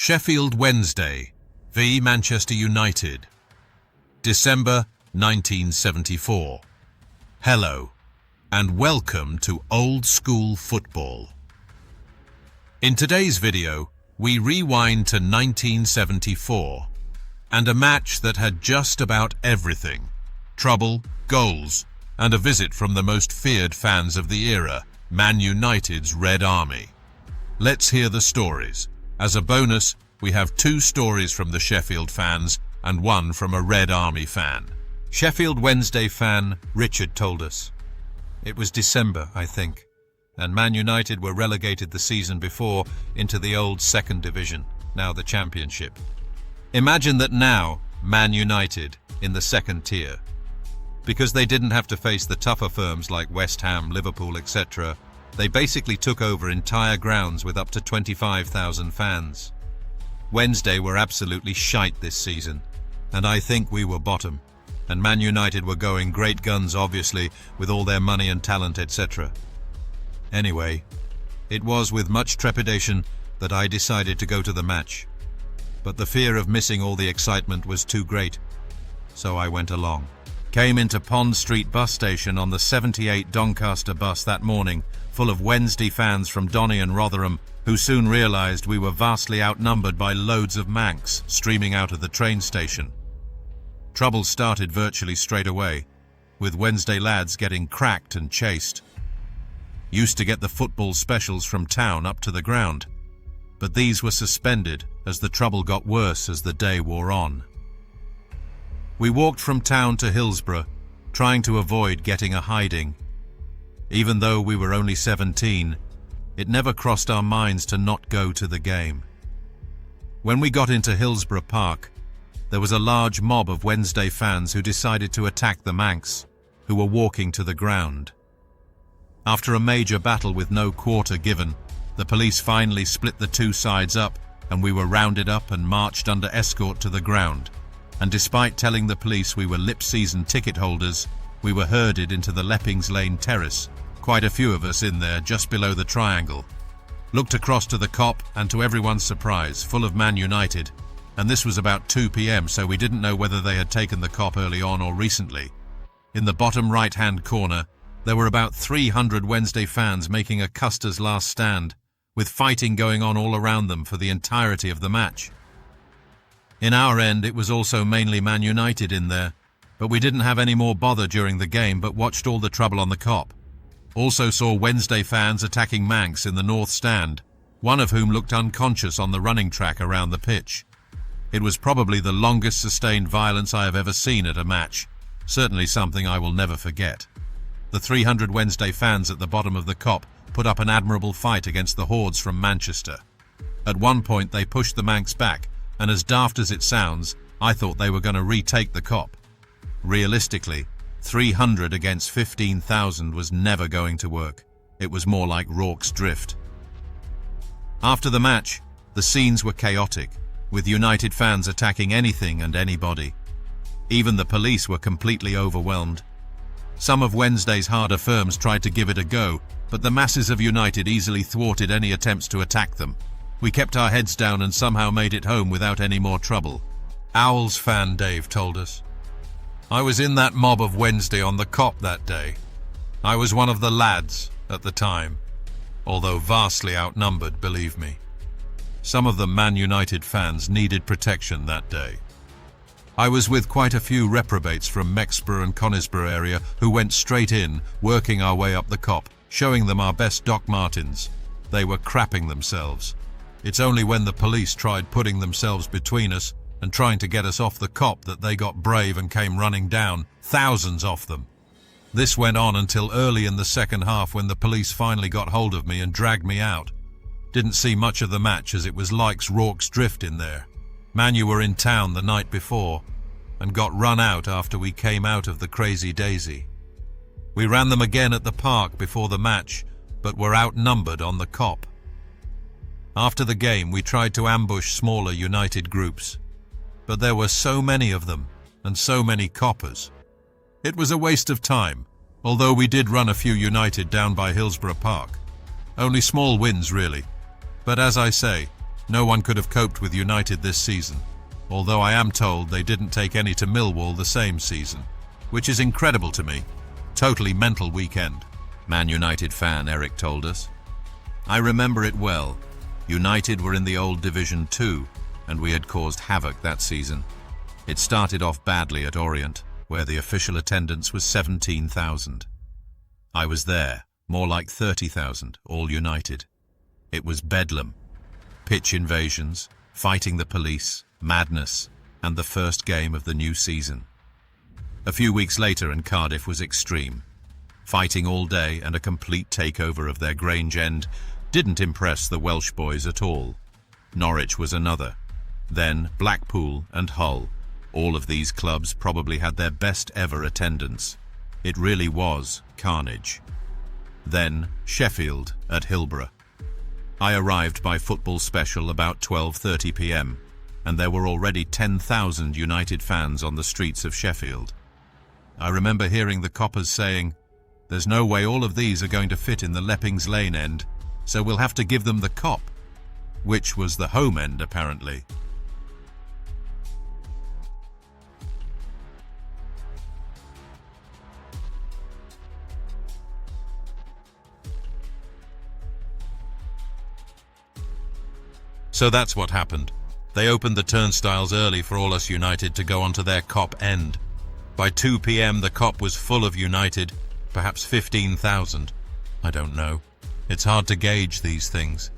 Sheffield Wednesday v Manchester United, December 1974. Hello, and welcome to Old School Football. In today's video, we rewind to 1974 and a match that had just about everything: trouble, goals, and a visit from the most feared fans of the era, Man United's Red Army. Let's hear the stories. As a bonus, we have 2 stories from the Sheffield fans and 1 from a Red Army fan. Sheffield Wednesday fan Richard told us, "It was December, I think, and Man United were relegated the season before into the old second division, now the Championship. Imagine that now, Man United in the second tier. Because they didn't have to face the tougher firms like West Ham, Liverpool, etc., they basically took over entire grounds with up to 25,000 fans. Wednesday were absolutely shite this season, and I think we were bottom, and Man United were going great guns obviously with all their money and talent, etc. Anyway, it was with much trepidation that I decided to go to the match, but the fear of missing all the excitement was too great, so I went along. Came into Pond Street bus station on the 78 Doncaster bus that morning, full of Wednesday fans from Donny and Rotherham, who soon realised we were vastly outnumbered by loads of Mancs streaming out of the train station. Trouble started virtually straight away, with Wednesday lads getting cracked and chased. Used to get the football specials from town up to the ground, but these were suspended as the trouble got worse as the day wore on. We walked from town to Hillsborough, trying to avoid getting a hiding. Even though we were only 17, it never crossed our minds to not go to the game. When we got into Hillsborough Park, there was a large mob of Wednesday fans who decided to attack the Mancs, who were walking to the ground. After a major battle with no quarter given, the police finally split the 2 sides up, and we were rounded up and marched under escort to the ground. And despite telling the police we were lip-season ticket holders, we were herded into the Leppings Lane terrace, quite a few of us in there just below the triangle. Looked across to the Kop, and to everyone's surprise, full of Man United, and this was about 2 p.m, so we didn't know whether they had taken the Kop early on or recently. In the bottom right-hand corner, there were about 300 Wednesday fans making a Custer's last stand, with fighting going on all around them for the entirety of the match. In our end, it was also mainly Man United in there, but we didn't have any more bother during the game but watched all the trouble on the Kop. Also saw Wednesday fans attacking Mancs in the north stand, one of whom looked unconscious on the running track around the pitch. It was probably the longest sustained violence I have ever seen at a match, certainly something I will never forget. The 300 Wednesday fans at the bottom of the Kop put up an admirable fight against the hordes from Manchester. At one point they pushed the Mancs back, and as daft as it sounds, I thought they were going to retake the Kop. Realistically, 300 against 15,000 was never going to work. It was more like Rorke's Drift. After the match, the scenes were chaotic, with United fans attacking anything and anybody. Even the police were completely overwhelmed. Some of Wednesday's harder firms tried to give it a go, but the masses of United easily thwarted any attempts to attack them. We kept our heads down and somehow made it home without any more trouble. Owls fan Dave told us, "I was in that mob of Wednesday on the Kop that day. I was one of the lads at the time, although vastly outnumbered, believe me. Some of the Man United fans needed protection that day. I was with quite a few reprobates from Mexborough and Conisborough area who went straight in, working our way up the Kop, showing them our best Doc Martens. They were crapping themselves. It's only when the police tried putting themselves between us and trying to get us off the Kop that they got brave and came running down, thousands of them. This went on until early in the second half when the police finally got hold of me and dragged me out. Didn't see much of the match as it was like Rorke's Drift in there. Man U were in town the night before and got run out after we came out of the Crazy Daisy. We ran them again at the park before the match, but were outnumbered on the Kop. After the game, we tried to ambush smaller United groups, but there were so many of them and so many coppers. It was a waste of time, although we did run a few United down by Hillsborough Park. Only small wins, really. But as I say, No one could have coped with United this season, although I am told they didn't take any to Millwall the same season, which is incredible to me. Totally mental weekend. Man United fan Eric told us. I remember it well. United were in the old Division 2, and we had caused havoc that season. It started off badly at Orient, where the official attendance was 17,000. I was there, more like 30,000, all United. It was bedlam. Pitch invasions, fighting the police, madness, and the first game of the new season. A few weeks later in Cardiff was extreme. Fighting all day and a complete takeover of their Grange End didn't impress the Welsh boys at all. Norwich was another. Then Blackpool and Hull. All of these clubs probably had their best ever attendance. It really was carnage. Then Sheffield at Hillsborough. I arrived by football special about 12:30 p.m. and there were already 10,000 United fans on the streets of Sheffield. I remember hearing the coppers saying, "There's no way all of these are going to fit in the Leppings Lane end, so we'll have to give them the Kop," which was the home end apparently. So that's what happened. They opened the turnstiles early for all us United to go onto their Kop end. By 2 p.m. the Kop was full of United, perhaps 15,000. I don't know. It's hard to gauge these things.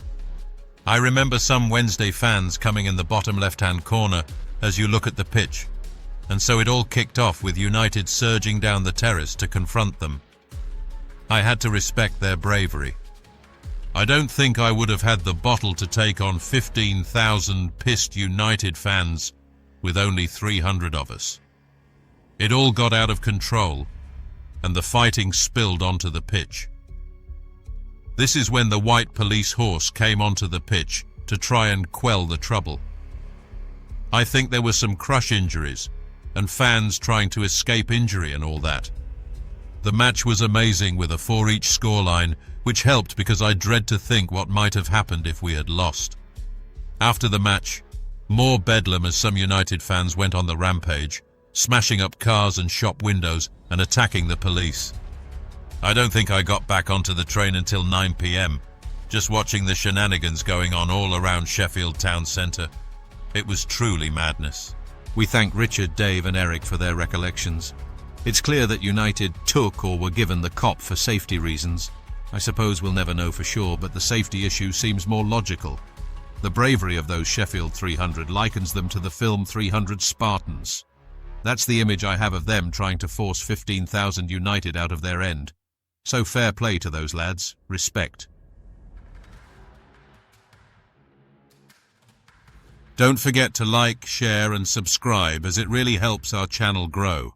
I remember some Wednesday fans coming in the bottom left-hand corner as you look at the pitch, and so it all kicked off with United surging down the terrace to confront them. I had to respect their bravery. I don't think I would have had the bottle to take on 15,000 pissed United fans with only 300 of us. It all got out of control, and the fighting spilled onto the pitch. This is when the white police horse came onto the pitch to try and quell the trouble. I think there were some crush injuries, and fans trying to escape injury and all that. The match was amazing with a 4-each scoreline, which helped because I dread to think what might have happened if we had lost. After the match, more bedlam as some United fans went on the rampage, smashing up cars and shop windows and attacking the police. I don't think I got back onto the train until 9 p.m, just watching the shenanigans going on all around Sheffield town centre. It was truly madness. We thank Richard, Dave and Eric for their recollections. It's clear that United took or were given the Kop for safety reasons. I suppose we'll never know for sure, but the safety issue seems more logical. The bravery of those Sheffield 300 likens them to the film 300 Spartans. That's the image I have of them trying to force 15,000 United out of their end. So fair play to those lads. Respect. Don't forget to like, share and subscribe as it really helps our channel grow.